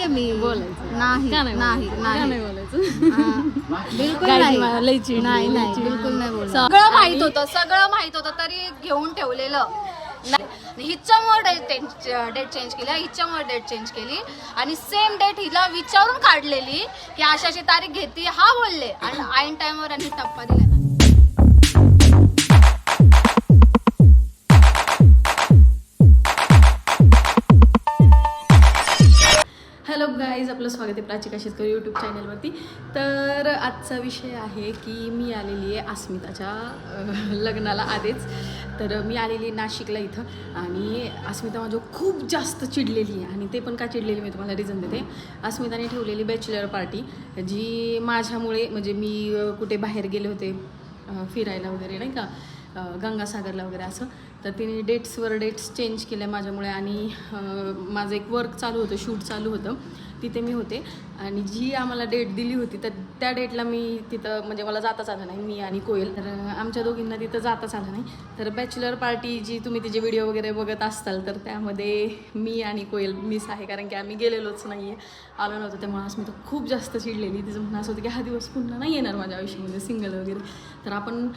नाहीये मी बोलायचं नाही नाही नाही बोलायचं बिलकुल नाही नाही नाही बिलकुल नाही बोलत. सगळं माहित होतं तरी घेऊन ठेवलेलं. हिच्यामुळे डेट चेंज केली, हिच्यामुळे डेट चेंज केली आणि सेम डेट हिला विचारून काढलेली की अशाची तारीख घेते हा बोलले आणि ऐन टाइमवर आणि टप्पा दिला. हॅलो गाईज, आपलं स्वागत आहे प्राचिका शेतकरी यूट्यूब चॅनलवरती. तर आजचा विषय आहे की मी आलेली आहे अस्मिताच्या लग्नाला आधीच. तर मी आलेली आहे नाशिकला इथं आणि अस्मिता माझ्यावर खूप जास्त चिडलेली आहे आणि ते पण का चिडलेली मी तुम्हाला रिझन देते. अस्मिताने ठेवलेली बॅचलर पार्टी जी माझ्यामुळे म्हणजे मी कुठे बाहेर गेले होते फिरायला वगैरे नाही का गंगासागरला वगैरे असं, तर तिने डेट्स चेंज केल्या माझ्यामुळे आणि माझं एक वर्क चालू होतं, शूट चालू होतं, तिथे मी होते आणि जी आम्हाला डेट दिली होती तर त्या डेटला मी तिथं म्हणजे मला जाताच आलं नाही, मी आणि कोयल. तर आमच्या दोघींना तिथं जाताच आलं नाही. तर बॅचलर पार्टी जी तुम्ही तिचे व्हिडिओ वगैरे बघत असाल तर त्यामध्ये मी आणि कोयल मिस आहे, कारण की आम्ही गेलेलोच नाही आहे, आलो नव्हतो. त्यामुळे आज मी तर खूप जास्त चिडलेली. तिचं म्हणणं असं होतं की हा दिवस पुन्हा नाही येणार माझ्या आयुष्यामध्ये सिंगल वगैरे, तर आपण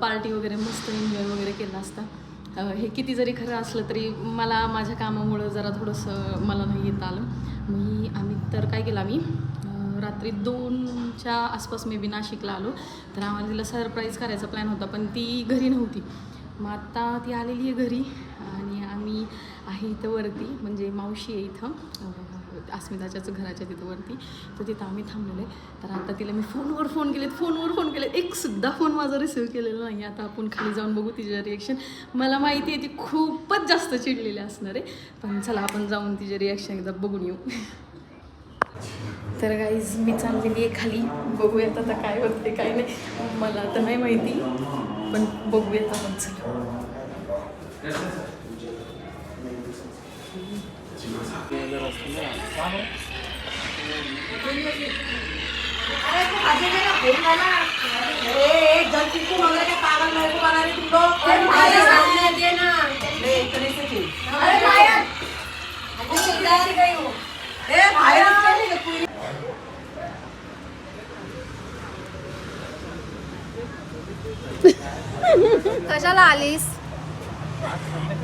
पार्टी वगैरे मस्त एन्जॉय वगैरे केला असता. हे किती जरी खरं असलं तरी मला माझ्या कामामुळं जरा थोडंसं मला नाही येता आलं. आम्ही तर काय केलं, आम्ही रात्री 2च्या आसपास मे बी नाशिकला आलो. तर आम्हाला तिला सरप्राईज करायचा प्लॅन होता पण ती घरी नव्हती. मग आत्ता ती आलेली आहे घरी आणि आम्ही आहे इथं वरती, म्हणजे मावशी आहे इथं अस्मिताच्याच घराच्या तिथं वरती, तर तिथं आम्ही थांबलेलो आहे. तर आता तिला मी फोनवर फोन केलेत, एकसुद्धा फोन माझा रिसिव्ह केलेला नाही. आता आपण खाली जाऊन बघू तिचं रिॲक्शन. मला माहिती आहे ती खूपच जास्त चिडलेली असणार आहे, पण चला आपण जाऊन तिचे रिॲक्शन एकदा बघून येऊ. तर गाईज मी चाललेली आहे खाली, बघूयात आता काय होते काय नाही, मला तर नाही माहिती, पण बघूयात आपण. चला कशाला आलीस?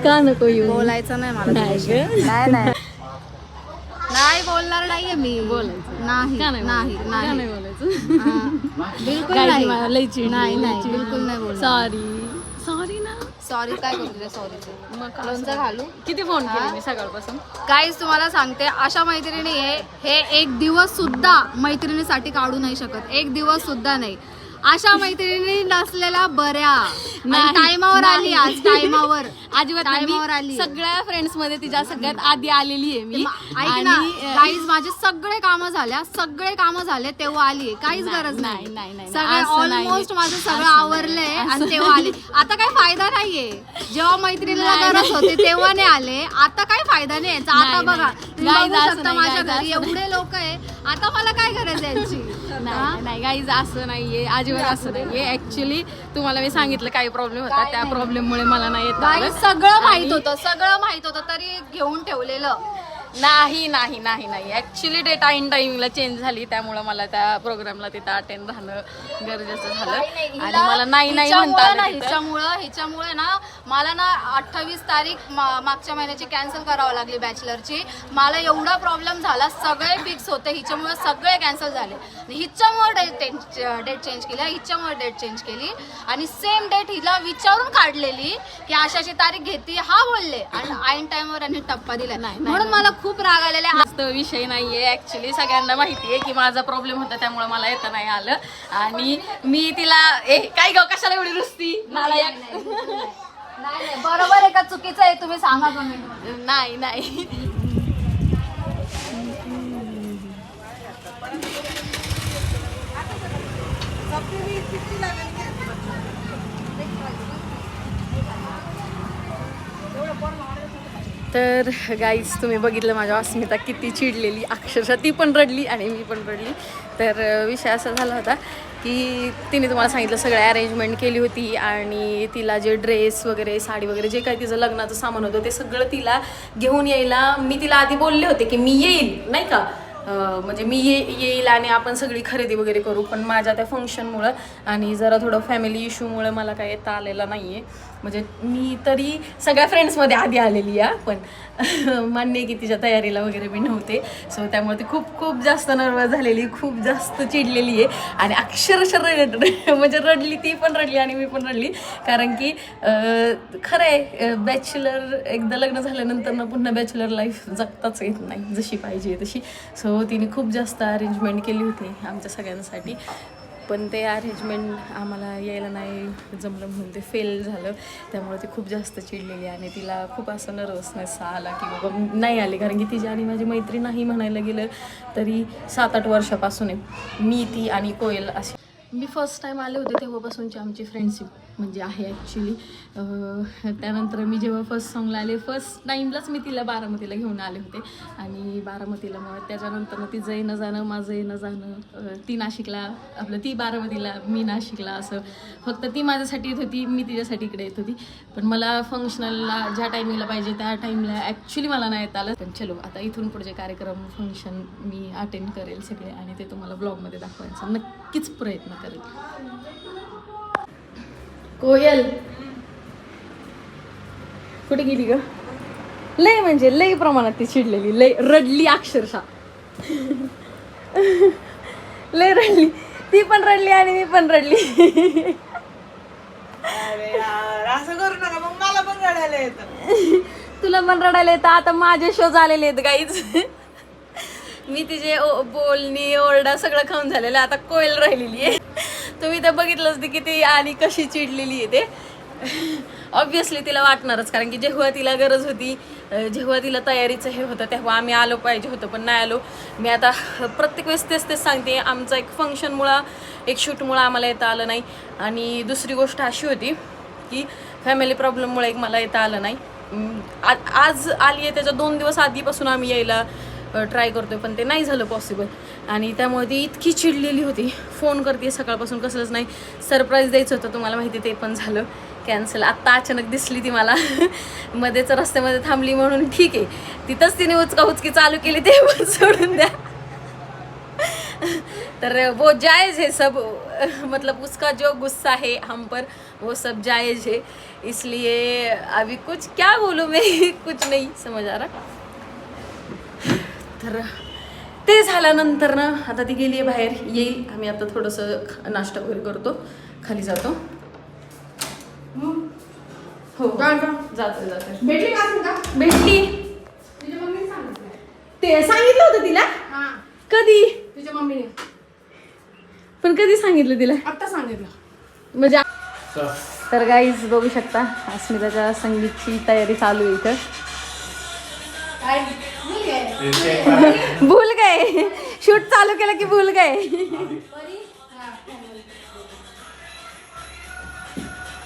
का नको येऊ? बोलायचं नाही मला. नाही बोलणार नाहीये मी. बोलायचं नाही नाही नाही बोलायचं बिलकुल नाही नाही बिलकुल नाही बोलणार. सॉरी ना. सॉरी काय करू तुझ्या सॉरीचं? मग लोणचं घालू? किती फोन केले मी सकाळपासून. गाईज तुम्हाला सांगते, अशा मैत्रिणी हे एक दिवस सुद्धा मैत्रिणीसाठी काढू नाही शकत, एक दिवस सुद्धा नाही. अशा मैत्रिणी नसलेल्या बऱ्या. टाइमावर आली, आज टाइमावर अजिबात टाइमावर आली. सगळ्या फ्रेंड्स मध्ये तिच्या सगळ्यात आधी आलेली आहे मी. ऐक ना गाईज, माझे सगळे कामं झाले तेव्हा आली, काहीच गरज नाही. सगळे ऑलमोस्ट माझं सगळं आवरलंय आणि तेव्हा आले. आता काही फायदा नाहीये. जेव्हा मैत्रिणीला गरज होती तेव्हा नाही आले, आता काही फायदा नाही यायचा. आता बघा माझ्या घरी एवढे लोक आहे, आता मला काय गरज आहे याची? नाही गाईज, असं नाहीये, अजिबात असं नाहीये. ऍक्च्युली तुम्हाला मी सांगितलं काही प्रॉब्लेम होता, त्या प्रॉब्लेम मुळे मला नाही येत आलं. सगळं माहित होतं तरी घेऊन ठेवलेलं. नाही ऍक्च्युली डेट ऐन टाइमिंगला चेंज झाली, त्यामुळे मला त्या प्रोग्रामला तिथं अटेंड राहणं गरजेचं झालं आणि मला नाही म्हणता आलं. हिच्यामुळे ना मला ना 28 तारीख मागच्या महिन्याची कॅन्सल करावं लागली बॅचलरची. मला एवढा प्रॉब्लेम झाला, सगळे फिक्स होते, हिच्यामुळे सगळे कॅन्सल झाले. हिच्यामुळे डेट चेंज केली आणि सेम डेट हिला विचारून काढलेली की अशाची तारीख घेते हा बोलले आणि ऐन टाइमवर आणि टप्पा दिला. म्हणून मला खूप राग आलेला आहे. जास्त विषय नाहीये. ऍक्च्युली सगळ्यांना माहिती आहे की माझा प्रॉब्लेम होता, त्यामुळे मला येता नाही आलं आणि मी तिला काय ग कशाला एवढी रुसती मला नाही बरोबर आहे का चुकीचं आहे तुम्ही सांगा कमेंट. नाही तर गाईज तुम्ही बघितलं माझ्या अस्मिता किती चिडलेली, अक्षरशः ती पण रडली आणि मी पण रडली. तर विषय असा झाला होता की तिने तुम्हाला सांगितलं सगळं अरेंजमेंट केली होती आणि तिला जे ड्रेस वगैरे साडी वगैरे जे काही तिचं लग्नाचं सामान होतं ते सगळं तिला घेऊन यायला मी तिला आधी बोलले होते की मी येईल नाही का, म्हणजे मी येईल आणि आपण सगळी खरेदी वगैरे करू, पण माझ्या त्या फंक्शनमुळं आणि जरा थोडं फॅमिली इश्यूमुळे मला काय येता आलेलं नाही आहे. म्हणजे मी तरी सगळ्या फ्रेंड्समध्ये आधी आलेली आहे, पण मान्य आहे की तिच्या तयारीला वगैरे मी नव्हते. सो त्यामुळे ती खूप खूप जास्त नर्वस झालेली, खूप जास्त चिडलेली आहे आणि अक्षरशः म्हणजे रडली, ती पण रडली आणि मी पण रडली. कारण की खरं आहे, बॅचलर एकदा लग्न झाल्यानंतर ना पुन्हा बॅचलर लाईफ जगताच येत नाही जशी पाहिजे तशी. सो तिने खूप जास्त अरेंजमेंट केली होती आमच्या सगळ्यांसाठी, पण ते अरेंजमेंट आम्हाला यायला नाही जमलं म्हणून ते फेल झालं. त्यामुळे ती खूप जास्त चिडलेली आणि तिला खूप असं नर्वसनेस आला की बाबा नाही आली. कारण की तिची आणि माझी मैत्री नाही म्हणायला गेलं तरी 7-8 वर्षापासून आहे मी, ती आणि कोयल अशी. मी फर्स्ट टाईम आले होते तेव्हापासूनची आमची फ्रेंडशिप म्हणजे आहे ॲक्च्युली. त्यानंतर मी जेव्हा फर्स्ट सॉंगला आले, फर्स्ट टाईमलाच मी तिला बारामतीला घेऊन आले होते आणि बारामतीला मग त्याच्यानंतर तिचं येणं जाणं, माझं येणं जाणं, ती नाशिकला आपलं, ती बारामतीला, मी नाशिकला, असं फक्त ती माझ्यासाठी येत होती, मी तिच्यासाठी इकडे येत होती. पण मला फंक्शनलला ज्या टायमिंगला पाहिजे त्या टाईमला ॲक्च्युली मला नाही येत आलं. पण चलो, आता इथून पुढचे कार्यक्रम फंक्शन मी अटेंड करेल सगळे आणि ते तुम्हाला ब्लॉगमध्ये दाखवायचा नक्कीच प्रयत्न करेल. कोयल कुठे गेली ग? लय म्हणजे लय प्रमाणात ती चिडलेली, लय रडली अक्षरशः. लय रडली, ती पण रडली आणि मी पण रडली. असं करू नका, मग मला पण रडायला येतं. तुला पण रडायला येतं. आता माझे शो झालेले आहेत गाईज. मी तिचे बोलणी ओरडा सगळं खाऊन झालेलं, आता कोयल राहिलेली आहे. तुम्ही तर बघितलंच की किती आणि कशी चिडलेली आहे ते. ऑब्व्हियसली तिला वाटणारच, कारण की जेव्हा तिला गरज होती, जेव्हा तिला तयारीचं हे होतं तेव्हा आम्ही आलो पाहिजे होतं, पण नाही आलो. मी आता प्रत्येक वेळेस तेच सांगते, आमचं एक फंक्शनमुळं, एक शूटमुळं आम्हाला येता आलं नाही. आणि दुसरी गोष्ट अशी होती की फॅमिली प्रॉब्लेममुळे एक मला येता आलं नाही. आज आली आहे त्याच्या 2 दिवस आधीपासून आम्ही यायला ट्राय करतोय, पण ते नाही झालं पॉसिबल. आणि त्यामुळे ती इतकी चिडलेली होती. फोन करते सकाळपासून, कसलंच नाही. सरप्राईज द्यायचं होतं तुम्हाला माहिती, ते पण झालं कॅन्सल. आत्ता अचानक दिसली ती मला, मध्येच रस्त्यामध्ये थांबली म्हणून ठीक आहे. तिथंच तिने उचकी चालू केली, ते पण सोडून द्या. तर वो जायज़ है सब, मतलब उसका जो गुस्सा है हम पर वो सब जायज़ है. इसलिए अभी कुछ क्या बोलूँ मैं, कुछ नहीं समझ आ रहा. तर ते झाल्यानंतर ना आता ती गेली आहे बाहेर, येईल. आम्ही आता थोडंसं नाश्ता वगैरे करतो, खाली जातो. हो जातो. भेटली. ते सांगितलं होतं तिला. कधी? तुझ्या मम्मीने पण कधी सांगितलं तिला? आता सांगितलं. म्हणजे तर गाईज बघू शकता, अस्मिताच्या संगीतची तयारी चालू आहे इथं. भूल गए, शूट चालू केलं की भूल गए.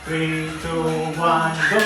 3, 2, 1, go.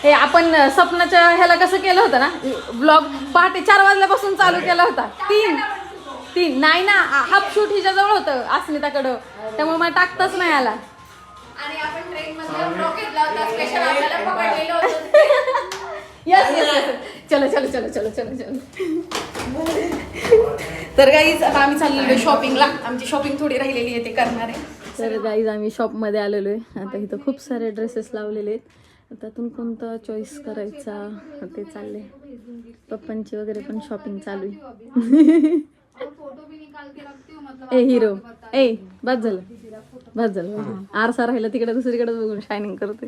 हे आपण सपनाच्या ह्याला कसं केलं होतं ना, ब्लॉग पहाटे 4 वाजल्यापासून चालू केला होता. 3 नाही ना, हाफ शूट हिच्या जवळ होतं अस्मिताकडं, त्यामुळे मला टाकताच नाही आला. आणि आपण ट्रेन मध्ये ब्लॉग घेतला होता, स्पेशल आपल्याला पकडलेलं होतं. यस. चलो. तर गाईज आता आम्ही चाललेलो शॉपिंगला. आमची शॉपिंग थोडी राहिलेली आहे, ते करणार आहे. तर गाईज आम्ही शॉपमध्ये आलेलो आहे. आता इथं खूप सारे ड्रेसेस लावलेले आहेत. त्यातून कोणता चॉईस करायचा ते चालले. पप्पांची वगैरे पण शॉपिंग चालू आहे. ए हिरो, बस झालं. आरसा राहिला तिकडे, दुसरीकडे बघून शायनिंग करते.